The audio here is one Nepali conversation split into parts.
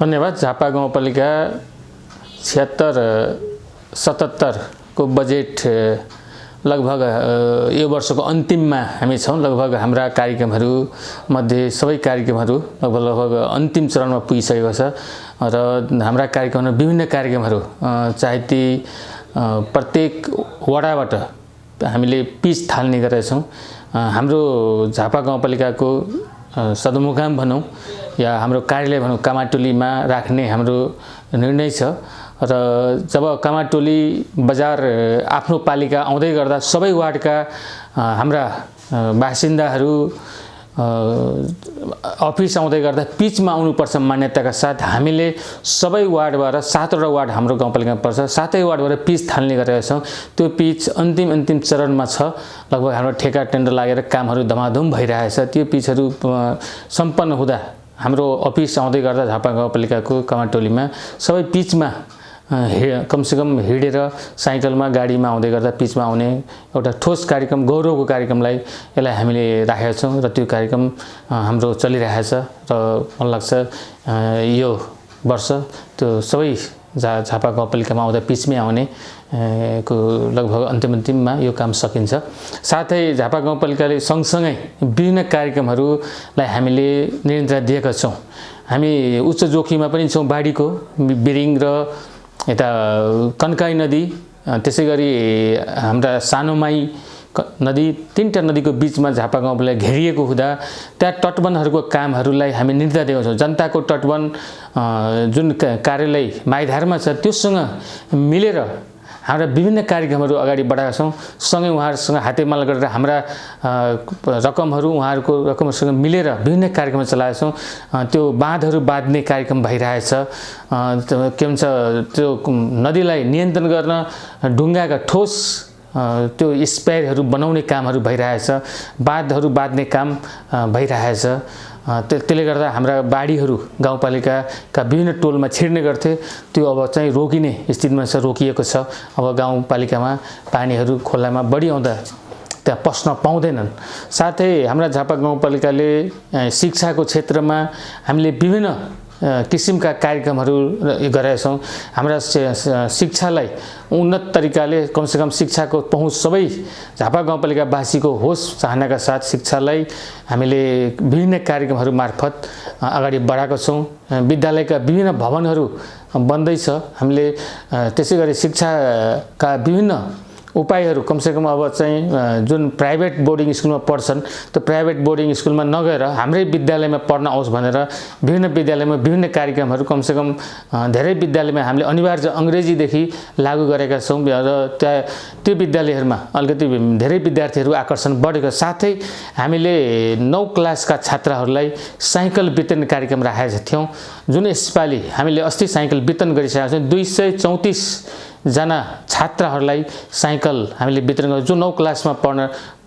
धन्यवाद। झापा गाउँपालिका 76-77 को बजेट लगभग यो वर्षको अन्तिममा हामी छौं। लगभग हाम्रा कार्यक्रमहरू मध्ये सबै कार्यक्रमहरू लगभग अन्तिम चरणमा पुगिसकेको छ र हाम्रा कार्यक्रमहरू विभिन्न कार्यक्रमहरू चाहे ती प्रत्येक वडाबाट हामीले पिच थाल्ने गरेका छौं। हाम्रो झापा गाउँपालिकाको सदरमुकाम भनौं या हाम्रो कार्यालय भनौं कामाटोलीमा राख्ने हाम्रो निर्णय छ र जब कामाटोली बजार आफ्नो पालिका आउँदै गर्दा सबै वार्डका हाम्रा बासिन्दाहरू अफिस आउँदै गर्दा पिचमा आउनुपर्छ मान्यताका साथ हामीले सबै वार्डबाट 7 वटा वार्ड हाम्रो गाउँपालिकामा पर्छ, 7 वार्डबाट पिच थाल्ने गरेका छौं। त्यो पिच अन्तिम चरणमा छ। लगभग हाम्रो ठेका टेन्डर लागेर कामहरू धमाधम भइरहेछ। त्यो पिचहरू सम्पन्न हुँदा हाम्रो अफिस आउँदै गर्दा झापा गाउँपालिकाको कामाटोलीमा सबै पिचमा कमसेकम हिडेर साइकलमा गाडीमा आउँदै गर्दा पिचमा आउने एउटा ठोस कार्यक्रम, गौरवको कार्यक्रमलाई यसलाई हामीले राखेका छौं र त्यो कार्यक्रम हाम्रो चलिरहेछ र मलाई लाग्छ यो वर्ष त्यो सबै झापा गाउँपालिकामा आउँदा पिचमै आउने को लगभग अन्तिममा यो काम सकिन्छ। साथै झापा गाउँपालिकाले सँगसँगै विभिन्न कार्यक्रमहरूलाई हामीले नियन्त्रण दिएका छौं। हामी उच्च जोखिममा पनि छौं। बाढीको बिरिङ र यता कन्काई नदी, त्यसैगरी हाम्रा सानोमाई नदी, 3टा नदीको बीचमा झापा गाउँपालिका घेरिएको हुँदा त्यहाँ तटबन्धहरूको कामहरूलाई हामी निर्देशन दिएका छौं। जनताको तटबन्ध जुन कार्यालय माइधारमा छ त्योसँग मिलेर हाम्रा विभिन्न कार्यक्रमहरू अगाडि बढाएका छौं। सँगै उहाँहरुसँग हातेमालो गरेर हाम्रा रकमहरू उहाँहरुको रकमसँग मिलेर विभिन्न कार्यक्रम चलाएका छौं। त्यो बाँधहरू बाँध्ने कार्यक्रम भइरहेछ। के भन्छ त्यो नदीलाई नियन्त्रण गर्न ढुङ्गाका ठोस त्यो स्प्यारहरू बनाउने कामहरू भइरहेछ। बाँधहरू बाँध्ने काम भइरहेछ। त्यसले गर्दा हाम्रा बाढीहरू गाउँपालिकाका विभिन्न टोलमा छिर्ने गर्थे, त्यो अब चाहिँ रोकिने स्थितिमा छ, रोकिएको छ। अब गाउँपालिकामा पानीहरू खोलामा बढी आउँदा त्यहाँ पस्न पाउँदैनन्। साथै हाम्रा झापा गाउँपालिकाले शिक्षाको क्षेत्रमा हामीले विभिन्न किसिमका कार्यक्रमहरू गरेका छौं। हाम्रा शिक्षालाई उन्नत तरिकाले कमसेकम शिक्षाको पहुँच सबै झापा गाउँपालिकावासीको होस् चाहनाका साथ शिक्षालाई हामीले विभिन्न कार्यक्रमहरू मार्फत अगाडि बढाएका छौं। विद्यालयका विभिन्न भवनहरू बन्दैछ। हामीले त्यसैगरी शिक्षाका विभिन्न उपायहरू कमसेकम अब चाहिँ जुन प्राइभेट बोर्डिङ स्कुलमा पढ्छन् त्यो प्राइभेट बोर्डिङ स्कुलमा नगएर हाम्रै विद्यालयमा पढ्न आओस् भनेर विभिन्न विद्यालयमा विभिन्न कार्यक्रमहरू कमसेकम धेरै विद्यालयमा हामीले अनिवार्य अंग्रेजीदेखि लागू गरेका छौं र त्यो विद्यालयहरुमा अलिकति धेरै विद्यार्थीहरू आकर्षण बढेको साथै हामीले 9 क्लासका छात्रहरूलाई साइकल वितरण कार्यक्रम राखेका थियौं। जुन यसपालि हामीले अस्ति साइकल वितरण गरिसकेका छौं। 234 जना छात्रहरूलाई साइकल हामीले वितरण गर्छौं। जो 9 क्लासमा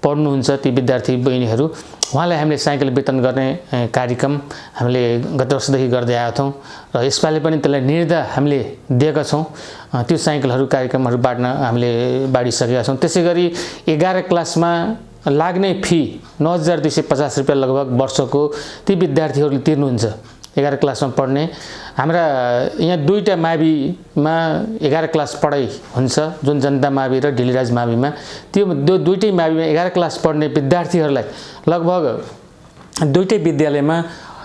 पढ्नुहुन्छ ती विद्यार्थी बहिनीहरू, उहाँलाई हामीले साइकल वितरण गर्ने कार्यक्रम हामीले गत वर्षदेखि गर्दै आएका छौं र यसपालि पनि त्यसलाई निर्देशन हामीले दिएका छौं। त्यो साइकलहरू कार्यक्रमहरू बाँड्न हामीले बाँडिसकेका छौं। त्यसैगरी 11 क्लासमा लाग्ने फी 9250 रुपैयाँ लगभग वर्षको ती विद्यार्थीहरूले तिर्नुहुन्छ। 11 क्लासमा पढ्ने हाम्रा यहाँ 2टा माविमा 11 क्लास पढाइ हुन्छ, जुन जनता मावि र ढिलिराज माविमा। त्यो 2टै माविमा 11 क्लास पढ्ने विद्यार्थीहरूलाई लगभग 2टै विद्यालयमा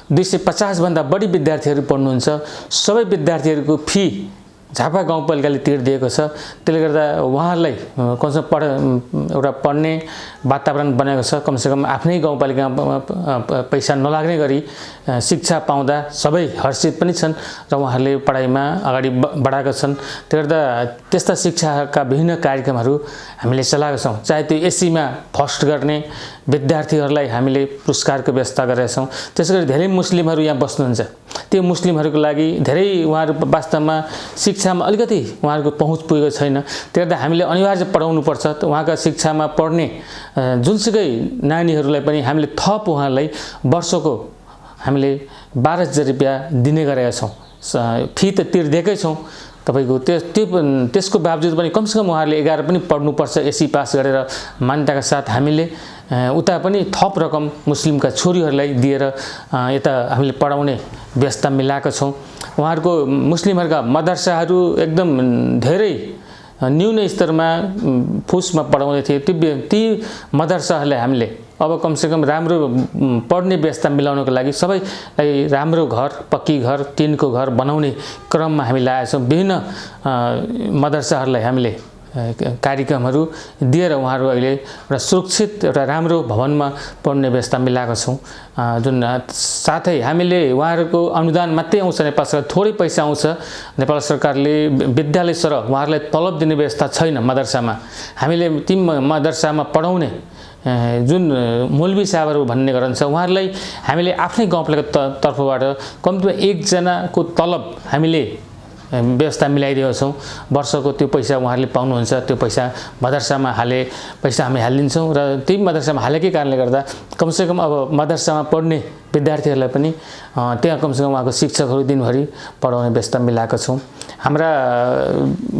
250 भन्दा बढी विद्यार्थीहरू पढ्नुहुन्छ। सबै विद्यार्थीहरूको फी झापा गाउँपालिकाले तिर्दिएको छ। त्यसले गर्दा उहाँहरूलाई कमसेकम एउटा पढ्ने वातावरण बनेको छ। कमसेकम आफ्नै गाउँपालिकामा पैसा नलाग्ने गरी शिक्षा पाउँदा सबै हर्षित पनि छन् र उहाँहरूले पढाइमा अगाडि बढाएका छन्। त्यसले गर्दा त्यस्ता शिक्षाका विभिन्न कार्यक्रमहरू हामीले चलाएका छौं। चाहे त्यो एसीमा फर्स्ट गर्ने विद्यार्थीहरूलाई हामीले पुरस्कारको व्यवस्था गरेका छौं। त्यसैगरी धेरै मुस्लिमहरू यहाँ बस्नुहुन्छ। त्यो मुस्लिमहरूको लागि धेरै उहाँहरू वास्तवमा शिक्षामा अलिकति उहाँहरूको पहुँच पुगेको छैन। त्यसले गर्दा हामीले अनिवार्य पढाउनु पर्छ। उहाँका शिक्षामा पढ्ने जुनसुकै नानीहरूलाई पनि हामीले थप उहाँलाई वर्षको हामीले 12,000 रुपैयाँ दिने गरेका छौं। फी त तिर्दिएकै छौं तपाईको त्यसको बावजुद पनि कमसेकम उहाँहरूले 11 पनि पढ्नुपर्छ एससी पास गरेर मान्यताका साथ हामीले उता पनि थप रकम मुस्लिमका छोरीहरूलाई दिएर यता हामीले पढाउने व्यवस्था मिलाएका छौँ। उहाँहरूको मुस्लिमहरूका मदरसाहरू एकदम धेरै न्यून स्तरमा फुसमा पढाउँदै थिए। ती मदरसाहरूलाई हामीले अब कमसेकम राम्रो पढ्ने व्यवस्था मिलाउनको लागि सबैलाई राम्रो घर, पक्की घर, टिनको घर बनाउने क्रममा हामी लागेका छौँ। विभिन्न मदरसाहरूलाई हामीले कार्यक्रमहरू दिएर उहाँहरू अहिले एउटा सुरक्षित एउटा राम्रो भवनमा पढ्ने व्यवस्था मिलाएका छौँ। जुन साथै हामीले उहाँहरूको अनुदान मात्रै आउँछ, नेपाल सरकार थोरै पैसा आउँछ, नेपाल सरकारले विद्यालय सरह उहाँहरूलाई तलब दिने व्यवस्था छैन मदरसामा। हामीले ती मदरसामा पढाउने जुन मौलवी साहबहरू भन्ने गर्नुहुन्छ उहाँहरूलाई हामीले आफ्नै गाउँपालिका तर्फबाट कम्तीमा एकजनाको तलब हामीले व्यवस्था मिलाइदिएका छौँ। वर्षको त्यो पैसा उहाँहरूले पाउनुहुन्छ, त्यो पैसा मदरसामा पैसा हामी हालिदिन्छौँ र त्यही मदरसामा हालेकै कारणले गर्दा कमसेकम अब मदरसामा पढ्ने विद्यार्थीहरूलाई पनि त्यहाँ कमसेकम उहाँको शिक्षकहरू दिनभरि पढाउने व्यवस्था मिलाएका छौँ। हाम्रा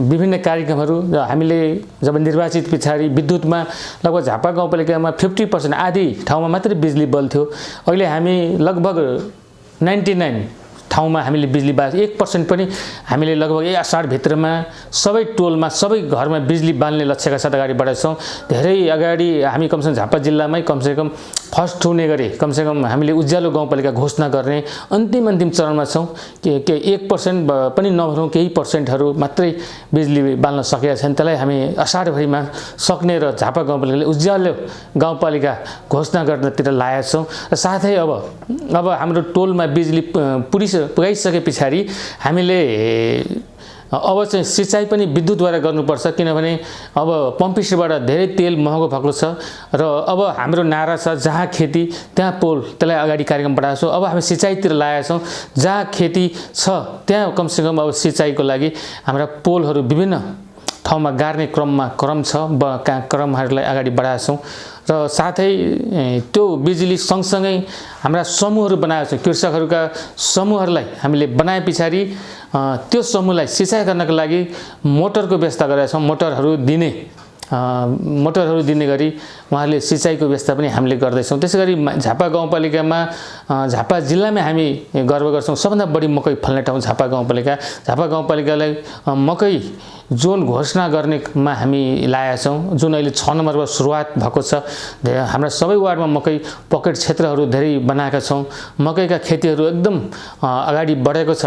विभिन्न कार्यक्रमहरू हामीले जब निर्वाचित पछाडि विद्युतमा लगभग झापा गाउँपालिकामा 50% आधी ठाउँमा मात्रै बिजुली बल्थ्यो। अहिले हामी लगभग 99 ठाउँमा हामीले बिजुली बाल्छौँ। 1% पनि हामीले लगभग असाढ भित्रमा सबै टोलमा सबै घरमा बिजुली बाल्ने लक्ष्यका साथ अगाडि बढेका छौँ। धेरै अगाडि हामी कमसेकम झापा जिल्लामै कमसेकम फर्स्ट हुने गरी कमसेकम हामीले उज्यालो गाउँपालिका घोषणा गर्ने अन्तिम चरणमा छौँ। के 1% पनि नभनौँ, केही पर्सेन्टहरू मात्रै बिजुली बाल्न सकेका छन्। त्यसलाई हामी असाढभरिमा सक्ने र झापा गाउँपालिकाले उज्यालो गाउँपालिका घोषणा गर्नतिर लागेका छौँ। र साथै अब हाम्रो टोलमा बिजुली पुगाइसके पछाडि हामीले अब चाहिँ सिँचाइ पनि विद्युतद्वारा गर्नुपर्छ, किनभने अब पम्पीसेटबाट धेरै तेल महँगो भएको छ र अब हाम्रो नारा छ जहाँ खेती त्यहाँ पोल, त्यसलाई अगाडि कार्यक्रम बढाएको छौँ। अब हामी सिँचाइतिर लागेका छौँ, जहाँ खेती छ त्यहाँ कमसेकम अब सिँचाइको लागि हाम्रा पोलहरू विभिन्न ठाउँमा गाड्ने क्रम छ, क्रमहरूलाई अगाडि बढाएका छौँ। र साथै त्यो बिजुली सँगसँगै हाम्रा समूहहरू बनाएका छौँ। कृषकहरूका समूहहरूलाई हामीले बनाए पछाडि त्यो समूहलाई सिँचाइ गर्नको लागि मोटरको व्यवस्था गरेका छौँ। मोटरहरू दिने गरी उहाँहरूले सिँचाइको व्यवस्था पनि हामीले गर्दैछौँ। त्यसै गरी झापा गाउँपालिकामा झापा जिल्लामै हामी गर्व गर्छौँ। सबभन्दा बढी मकै फल्ने ठाउँ झापा गाउँपालिका। झापा गाउँपालिकालाई मकै जोन घोषणा गर्नेमा हामी लागेका छौँ, जुन अहिले 6 नम्बरमा सुरुवात भएको छ। हाम्रा सबै वार्डमा मकै पकेट क्षेत्रहरू धेरै बनाएका छौँ। मकैका खेतीहरू एकदम अगाडि बढेको छ।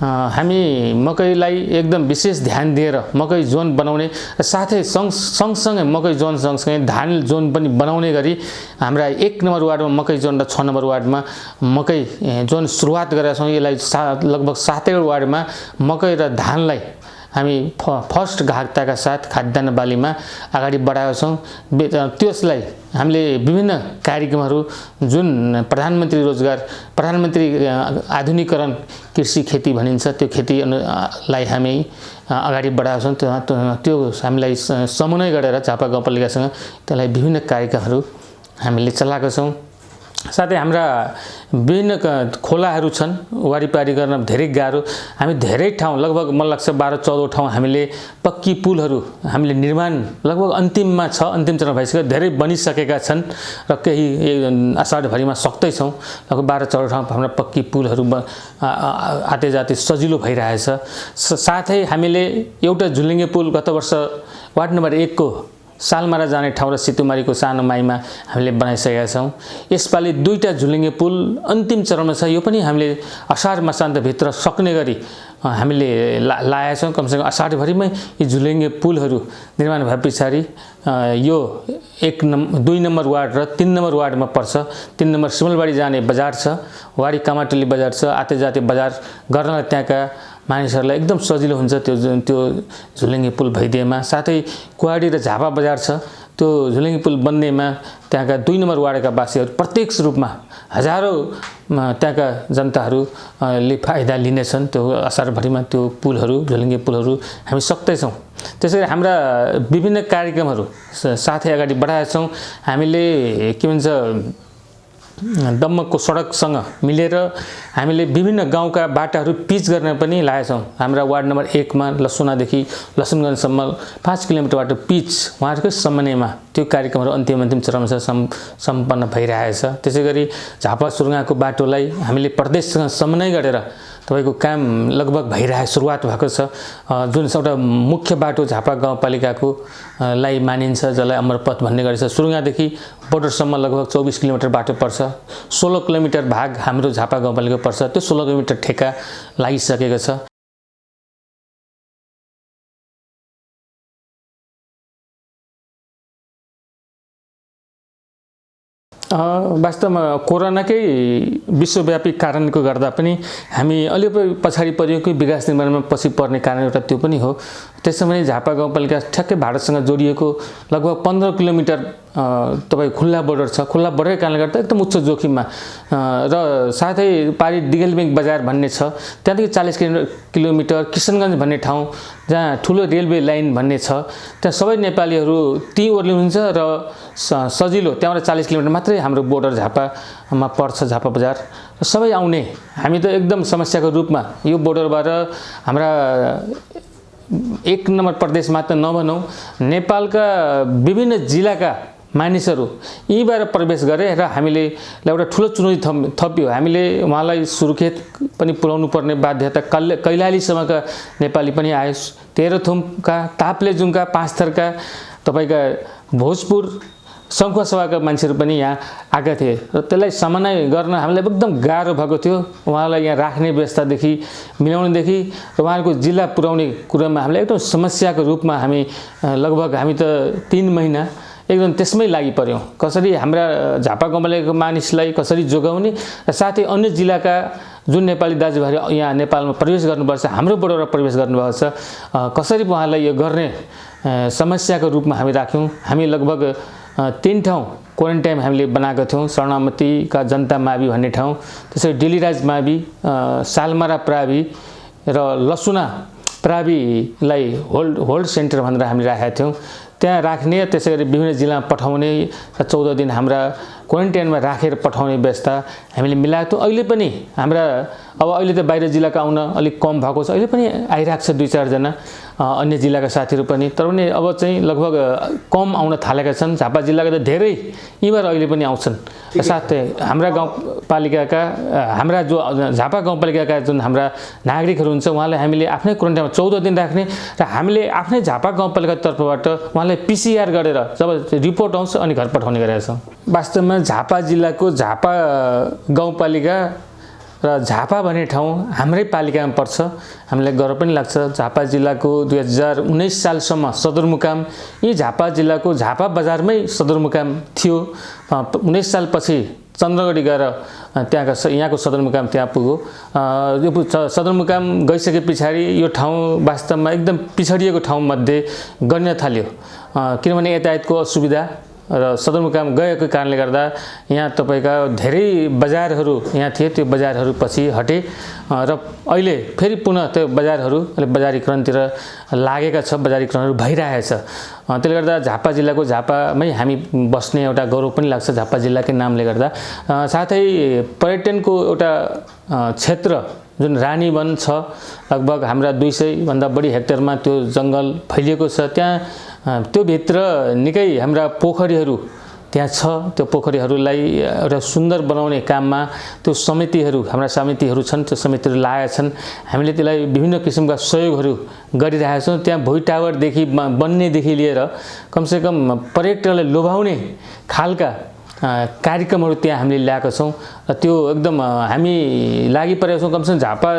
हामी मकैलाई एकदम विशेष ध्यान दिएर मकै जोन बनाउने र साथै सँगसँगै मकै जोन सँगसँगै धान जोन पनि बनाउने गरी हाम्रा 1 नम्बर वार्डमा मकै जोन र 6 नम्बर वार्डमा मकै जोन सुरुवात गरेका छौँ। यसलाई लगभग 7 वार्डमा मकै र धानलाई हामी फर्स्ट ग्राहकताका साथ खाद्यान्न बालीमा अगाडि बढाएका छौँ। त्यसलाई हामीले विभिन्न कार्यक्रमहरू जुन प्रधानमन्त्री आधुनिकीकरण कृषि खेती भनिन्छ, त्यो खेतीलाई हामी अगाडि बढाएका छौँ। त्यो हामीलाई समन्वय गरेर झापा गाउँपालिकासँग त्यसलाई विभिन्न कार्यक्रमहरू हामीले चलाएका छौँ। साथै हाम्रा विभिन्न खोलाहरू छन्, वारिपारी गर्न धेरै गाह्रो। हामी धेरै ठाउँ लगभग मलाई लाग्छ 12-14 ठाउँ हामीले पक्की पुलहरू हामीले निर्माण लगभग अन्तिममा छ, अन्तिम चरण भइसक्यो, धेरै बनिसकेका छन् र केही असाढभरिमा सक्दैछौँ। लगभग 12-14 ठाउँ हाम्रा पक्की पुलहरू आते जाते सजिलो भइरहेछ। साथै हामीले एउटा झुलिङ्गे पुल गत वर्ष वार्ड नम्बर 1 को सालमारा जाने ठाउँ र सितुमारीको सानो माईमा हामीले बनाइसकेका छौँ। यसपालि 2टा झुलिङ्गे पुल अन्तिम चरणमा छ। यो पनि हामीले असाढ मसान्तभित्र सक्ने गरी हामीले लागेका छौँ। कमसेकम असाढभरिमै यी झुलिङ्गे पुलहरू निर्माण भए पछाडि यो 2 नम्बर वार्ड र 3 नम्बर वार्डमा पर्छ। 3 नम्बर सिमलबाडी जाने बजार छ, वाडी कामाटोली बजार छ, आते जाते बजार गर्नलाई त्यहाँका मानिसहरूलाई एकदम सजिलो हुन्छ त्यो झुलिङ्गे पुल भइदिएमा। साथै कुवाडी र झापा बजार छ, त्यो झुलिङ्गे पुल बन्नेमा त्यहाँका 2 नम्बर वार्डका वासीहरू प्रत्यक्ष रूपमा हजारौँ त्यहाँका जनताहरूले फाइदा लिनेछन्। त्यो असारभरिमा त्यो पुलहरू, झुलिङ्गे पुलहरू हामी सक्दैछौँ। त्यसैले हाम्रा विभिन्न कार्यक्रमहरू साथै अगाडि बढाएका छौँ। हामीले के भन्छ दम्मकको सडकसँग मिलेर हामीले विभिन्न गाउँका बाटाहरू पिच गर्न पनि लागेका छौँ। हाम्रा वार्ड नम्बर 1 मा लसुनादेखि लसुनगञ्जसम्म 5 किलोमिटर बाटो पिच उहाँहरूकै समन्वयमा त्यो कार्यक्रमहरू अन्तिम चरणमा सम्पन्न भइरहेछ। त्यसैगरी झापा सुरुङाको बाटोलाई हामीले प्रदेशसँग समन्वय गरेर तपाईको काम लगभग भइरहेको सुरुवात भएको छ। जुन एउटा मुख्य बाटो झापा गाउँपालिकाको लाई मानिन्छ, जसलाई अमरपथ भन्ने गरिन्छ। सुरुङादेखि बोर्डरसम्म लगभग 24 किलोमिटर बाटो पर्छ। 16 किलोमिटर भाग हाम्रो झापा गाउँपालिका पर्छ। त्यो 16 किलोमिटर ठेका लागिसकेको छ। वास्तवमा कोरोनाकै विश्वव्यापी कारणको गर्दा पनि हामी अलि पछाडि परियो कि विकास निर्माणमा पछि पर्ने कारण एउटा त्यो पनि हो। त्यसैले झापा गाउँपालिका ठ्याक्कै भारतसँग जोडिएको लगभग 15 किलोमिटर तपाईँ खुल्ला बोर्डर छ। खुल्ला बोर्डरकै कारणले गर्दा एकदम उच्च जोखिममा र साथै पारी डिगेलबेङ बजार भन्ने छ, त्यहाँदेखि 40 किलोमिटर किशनगञ्ज भन्ने ठाउँ जहाँ ठुलो रेलवे लाइन भन्ने छ, त्यहाँ सबै नेपालीहरू त्यहीँ ओर्लिनुहुन्छ र सजिलो त्यहाँबाट 40 किलोमिटर मात्रै हाम्रो बोर्डर झापामा पर्छ, झापा बजार। सबै आउने हामी त एकदम समस्याको रूपमा यो बोर्डरबाट हाम्रा 1 नम्बर प्रदेश मात्र नभनौँ, नेपालका विभिन्न जिल्लाका मानिसहरू यहीँबाट प्रवेश गरे र हामीले एउटा ठुलो चुनौती थप्यो। हामीले उहाँलाई सुर्खेत पनि पुर्याउनु पर्ने बाध्यता, कैलालीसम्मका नेपाली पनि आयो, तेह्रथुमका, ताप्लेजुङका, पाँचथरका, तपाईँका भोजपुर सङ्खुवासभाका मान्छेहरू पनि यहाँ आएका थिए र त्यसलाई समन्वय गर्न हामीलाई एकदम गाह्रो भएको थियो। उहाँलाई यहाँ राख्ने व्यवस्थादेखि मिलाउनेदेखि र उहाँहरूको जिल्ला पुर्याउने कुरामा हामीलाई एकदम समस्याको रूपमा हामी त 3 महिना एकदम त्यसमै लागि पर्यौँ। कसरी हाम्रा झापा गाउँपालिकाको मानिसलाई कसरी जोगाउने र साथै अन्य जिल्लाका जुन नेपाली दाजुभाइहरू यहाँ नेपालमा प्रवेश गर्नुपर्छ, हाम्रो बोर्डरमा प्रवेश गर्नुभएको छ, कसरी उहाँलाई यो गर्ने समस्याको रूपमा हामी राख्यौँ। हामी लगभग 3 ठाउँ क्वारेन्टाइन हामीले बनाएको थियौँ। शरणामतीका जनता मावि भन्ने ठाउँ, त्यसरी डिलिराज मावि, सालमारा प्रावि र लसुना प्राविलाई होल्ड सेन्टर भनेर हामीले राखेका थियौँ। त्यहाँ राख्ने, त्यसैगरी विभिन्न जिल्लामा पठाउने, 14 दिन हाम्रा क्वारेन्टाइनमा राखेर पठाउने व्यवस्था हामीले मिलाएको थियौँ। अहिले पनि हाम्रा अहिले त बाहिर जिल्लाका आउन अलिक कम भएको छ, अहिले पनि आइरहेको छ 2-4 जना अन्य जिल्लाका साथीहरू पनि, तर पनि अब चाहिँ लगभग कम आउन थालेका छन्। झापा जिल्लाका त धेरै यहीँबाट अहिले पनि आउँछन्। साथै हाम्रा गाउँपालिकाका हाम्रा जो झापा गाउँपालिकाका जुन हाम्रा नागरिकहरू हुन्छ उहाँलाई हामीले आफ्नै क्वारेन्टाइनमा 14 दिन राख्ने र हामीले आफ्नै झापा गाउँपालिका तर्फबाट उहाँलाई PCR गरेर जब रिपोर्ट आउँछ अनि घर पठाउने गरेका छौँ। वास्तवमा झापा जिल्लाको झापा गाउँपालिका र झापा भन्ने ठाउँ हाम्रै पालिकामा पर्छ। हामीलाई गर्व पनि लाग्छ। झापा जिल्लाको 2019 सालसम्म सदरमुकाम यी झापा जिल्लाको झापा बजारमै सदरमुकाम थियो। 19 सालपछि चन्द्रगढी गएर यहाँको सदरमुकाम त्यहाँ पुग्यो। यो सदरमुकाम गइसके पछाडि यो ठाउँ वास्तवमा एकदम पिछडिएको ठाउँमध्ये गन्न थाल्यो, किनभने यातायातको असुविधा र सदरमुकाम गएको कारणले गर्दा यहाँ तपाईका धेरै बजारहरू यहाँ थिए, त्यो बजारहरू पछि हटे र अहिले फेरि पुनः त्यो बजारहरू बजारीकरणतिर लागेका छ, बजारीकरणहरू भइरहेको छ। त्यसले गर्दा झापा जिल्लाको झापामै हामी बस्ने एउटा गौरव पनि लाग्छ झापा जिल्लाकै नामले गर्दा। साथै पर्यटनको एउटा क्षेत्र जुन रानीवन छ, लगभग हाम्रा 200 भन्दा बढी हेक्टरमा त्यो जङ्गल फैलिएको छ। त्यहाँ त्यो भित्र निकै हाम्रा पोखरीहरू त्यहाँ छ। त्यो पोखरीहरूलाई एउटा सुन्दर बनाउने काममा त्यो समितिहरू, हाम्रा समितिहरू छन्, त्यो समितिहरू लागेका छन्। हामीले त्यसलाई विभिन्न किसिमका सहयोगहरू गरिरहेका छौँ। त्यहाँ भुइँ टावरदेखि बन्नेदेखि लिएर कमसेकम पर्यटकलाई लोभाउने खालका कार्यक्रमहरू त्यहाँ हामीले ल्याएका छौँ। त्यो एकदम हामी लागि परेका छौँ। कमसेकम झापा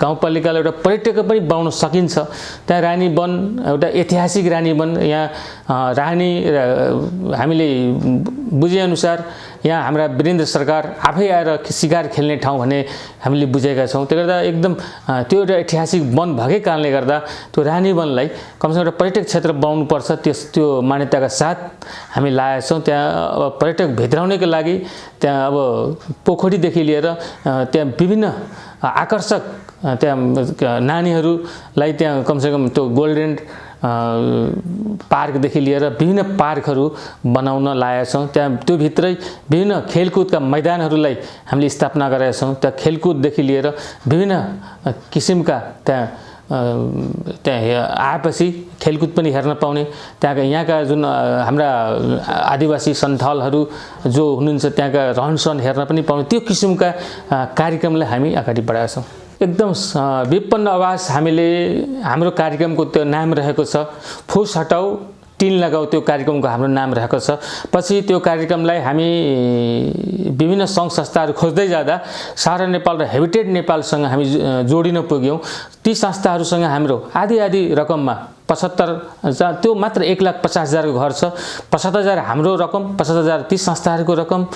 गाउँपालिकालाई एउटा पर्यटक पनि बनाउन सकिन्छ। त्यहाँ रानी वन, एउटा ऐतिहासिक रानी वन, यहाँ रानी हामीले बुझेअनुसार यहाँ हाम्रा वीरेन्द्र सरकार आफै आएर शिकार खेल्ने ठाउँ भन्ने हामीले बुझेका छौँ। त्यसले गर्दा एकदम त्यो एउटा ऐतिहासिक वन भएकै कारणले गर्दा त्यो रानी वनलाई कमसेकम एउटा पर्यटक क्षेत्र बनाउनुपर्छ, त्यो मान्यताका साथ हामी लागेका छौँ। त्यहाँ अब पर्यटक भित्राउनेको लागि त्यहाँ अब पोखरीदेखि लिएर त्यहाँ विभिन्न आकर्षक त्यहाँ नानीहरूलाई त्यहाँ कमसेकम त्यो गोल्डन पार्कदेखि लिएर विभिन्न पार्कहरू बनाउन लागेका छौँ। त्यहाँ त्यो भित्रै विभिन्न खेलकुदका मैदानहरूलाई हामीले स्थापना गरेका छौँ। त्यहाँ खेलकुददेखि लिएर विभिन्न किसिमका त्यहाँ आएपछि खेलकुद पनि हेर्न पाउने, यहाँका जुन हाम्रा आदिवासी सन्थालहरू जो हुनुहुन्छ त्यहाँका रहनसहन हेर्न पनि पाउने, त्यो किसिमका कार्यक्रमलाई हामी अगाडि बढाएका छौँ। एकदम विपन्न आवास हाम्रो कार्यक्रमको त्यो नाम रहेको छ, फुस हटाऊ टिन लगाऊ, त्यो कार्यक्रमको हाम्रो नाम रहेको छ। पछि त्यो कार्यक्रमलाई हामी विभिन्न सङ्घ संस्थाहरू खोज्दै जाँदा सारा नेपाल र हेबिटेट नेपालसँग हामी जोडिन पुग्यौँ। ती संस्थाहरूसँग हाम्रो आधी रकममा 75,000, त्यो मात्र 1,50,000 को घर छ। 75,000 हाम्रो रकम, 50,000 ती संस्थाहरूको रकम,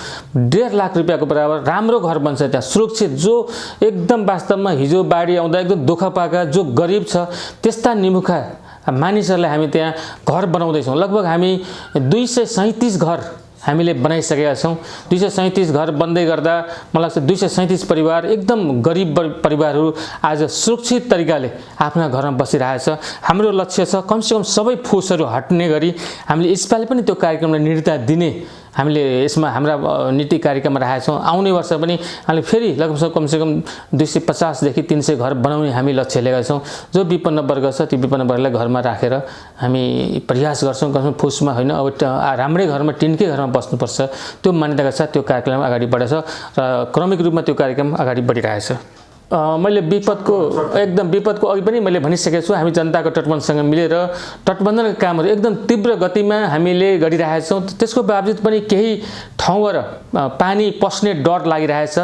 1.5 लाख रुपियाँको बराबर राम्रो घर बन्छ त्यहाँ, सुरक्षित, जो एकदम वास्तवमा हिजो बाढी आउँदा एकदम दुःख पाएका जो गरिब छ त्यस्ता निमुखा मानिसहरूलाई हामी त्यहाँ घर बनाउँदैछौँ। लगभग हामी 237 घर हामीले बनाइसकेका छौँ। 237 घर बन्दै गर्दा मलाई लाग्छ 237 परिवार, एकदम गरिब परिवारहरू आज सुरक्षित तरिकाले आफ्ना घरमा बसिरहेछ। हाम्रो लक्ष्य छ कमसेकम सबै फुसहरू हट्ने गरी हामीले यसपालि पनि त्यो कार्यक्रमलाई निर्णय दिने हामीले यसमा हाम्रा नीति कार्यक्रम राखेका छौँ। आउने वर्ष पनि हामीले फेरि लगभग कमसेकम 250 देखि 300 घर बनाउने हामी लक्ष्य लिएका छौँ। जो विपन्न वर्ग छ ती विपन्न वर्गलाई घरमा राखेर हामी प्रयास गर्छौँ। कमसेकम फुसमा होइन, अब राम्रै घरमा, टिनकै घरमा बस्नुपर्छ, त्यो मान्यताका साथ त्यो कार्यक्रम अगाडि बढेछ र क्रमिक रूपमा त्यो कार्यक्रम अगाडि बढिरहेछ। मैले विपदको अघि पनि मैले भनिसकेको छु, हामी जनताको तटबन्धसँग मिलेर तटबन्धनका कामहरू एकदम तीव्र गतिमा हामीले गरिरहेका छौँ। त्यसको बावजुद पनि केही ठाउँबाट पानी पस्ने डर लागिरहेछ,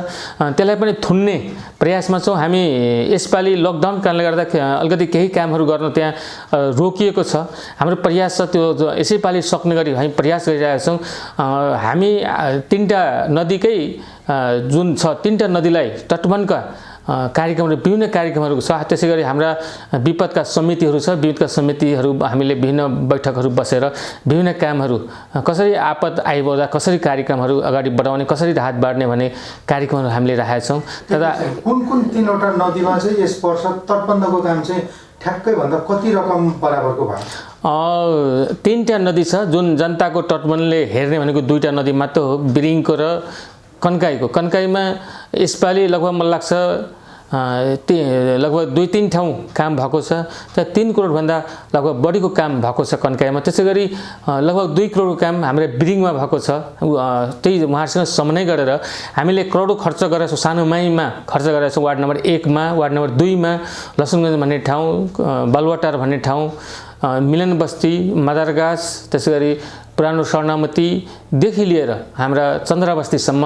त्यसलाई पनि थुन्ने प्रयासमा छौँ हामी। यसपालि लकडाउन कारणले गर्दा अलिकति केही कामहरू गर्न त्यहाँ रोकिएको छ। हाम्रो प्रयास छ त्यो यसैपालि सक्ने गरी हामी प्रयास गरिरहेका छौँ। हामी 3टा नदीकै जुन छ 3टा नदीलाई तटबन्धका कार्यक्रमहरू, विभिन्न कार्यक्रमहरू छ। त्यसै गरी हाम्रा विपदका समितिहरू छ, विपदका समितिहरू हामीले विभिन्न बैठकहरू बसेर विभिन्न कामहरू कसरी आपद आइपर्दा कसरी कार्यक्रमहरू अगाडि बढाउने, कसरी राहत बाँड्ने भन्ने कार्यक्रमहरू हामीले राखेका छौँ। तथा कुन 3वटा नदीमा चाहिँ यस वर्ष तटबन्धको काम चाहिँ ठ्याक्कै भन्दा कति रकम बराबरको भयो? 3टा नदी छ जुन जनताको तटबन्धले हेर्ने भनेको 2टा नदी मात्र हो, बिरिङको र कन्काईको। कन्काईमा यसपालि लगभग मलाई लाग्छ लगभग 2-3 ठाउँ काम भएको छ। त्यहाँ 3 करोडभन्दा लगभग बढीको काम भएको छ कन्काईमा। त्यसै गरी लगभग 2 करोडको काम हाम्रो बिरिङमा भएको छ। त्यही उहाँहरूसँग समन्वय गरेर हामीले करोडौँ खर्च गरेर सानो माईमा खर्च गरेका छौँ। वार्ड नम्बर 1 मा, वार्ड नम्बर 2 मा लसुनगञ्ज भन्ने ठाउँ, बालुवाटार भन्ने ठाउँ, मिलन बस्ती, मदरगास, त्यसै गरी पुरानो शरणामतीदेखि लिएर हाम्रा चन्द्रबस्तीसम्म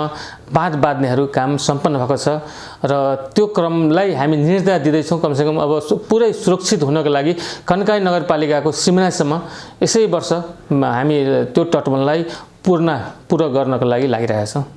बाँध बाँध्नेहरू काम सम्पन्न भएको छ र त्यो क्रमलाई हामी निर्देश दिँदैछौँ। कमसेकम अब पुरै सुरक्षित हुनको लागि कन्काई नगरपालिकाको सिमानासम्म यसै वर्ष हामी त्यो तटबन्धलाई पूर्ण गर्नको लागि लागिरहेका छौँ।